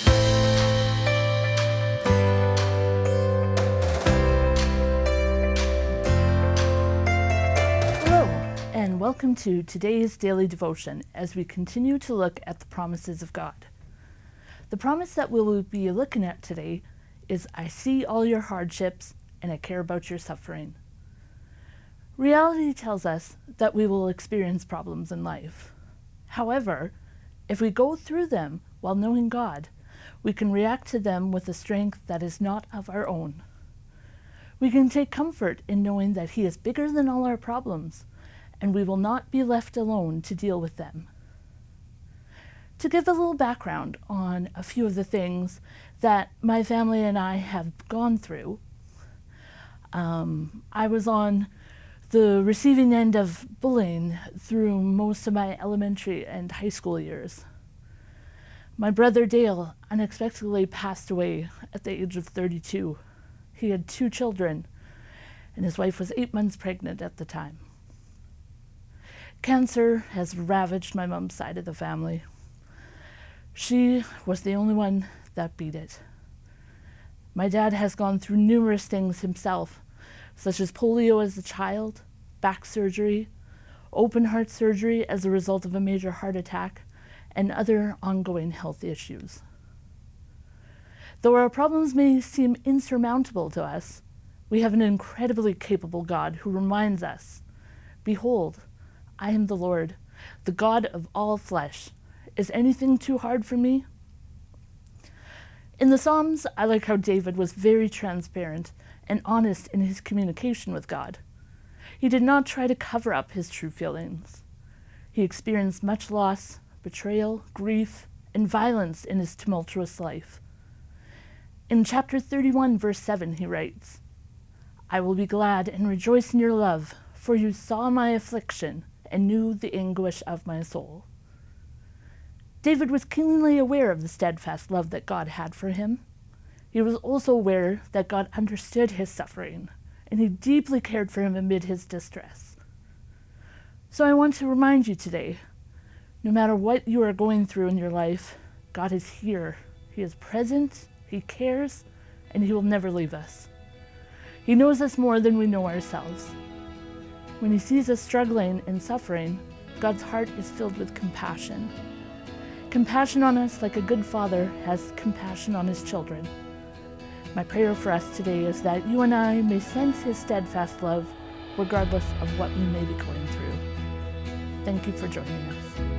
Hello, and welcome to today's daily devotion as we continue to look at the promises of God. The promise that we will be looking at today is, I see all your hardships and I care about your suffering. Reality tells us that we will experience problems in life. However, if we go through them while knowing God, we can react to them with a strength that is not of our own. We can take comfort in knowing that He is bigger than all our problems, and we will not be left alone to deal with them. To give a little background on a few of the things that my family and I have gone through, I was on the receiving end of bullying through most of my elementary and high school years. My brother Dale unexpectedly passed away at the age of 32. He had 2 children, and his wife was 8 months pregnant at the time. Cancer has ravaged my mom's side of the family. She was the only one that beat it. My dad has gone through numerous things himself, such as polio as a child, back surgery, open heart surgery as a result of a major heart attack, and other ongoing health issues. Though our problems may seem insurmountable to us, we have an incredibly capable God who reminds us, "Behold, I am the Lord, the God of all flesh. Is anything too hard for me?" In the Psalms, I like how David was very transparent and honest in his communication with God. He did not try to cover up his true feelings. He experienced much loss, betrayal, grief, and violence in his tumultuous life. In chapter 31, verse 7, he writes, "I will be glad and rejoice in your love, for you saw my affliction and knew the anguish of my soul." David was keenly aware of the steadfast love that God had for him. He was also aware that God understood his suffering, and he deeply cared for him amid his distress. So I want to remind you today, no matter what you are going through in your life, God is here. He is present, He cares, and He will never leave us. He knows us more than we know ourselves. When He sees us struggling and suffering, God's heart is filled with compassion. Compassion on us like a good father has compassion on his children. My prayer for us today is that you and I may sense His steadfast love regardless of what we may be going through. Thank you for joining us.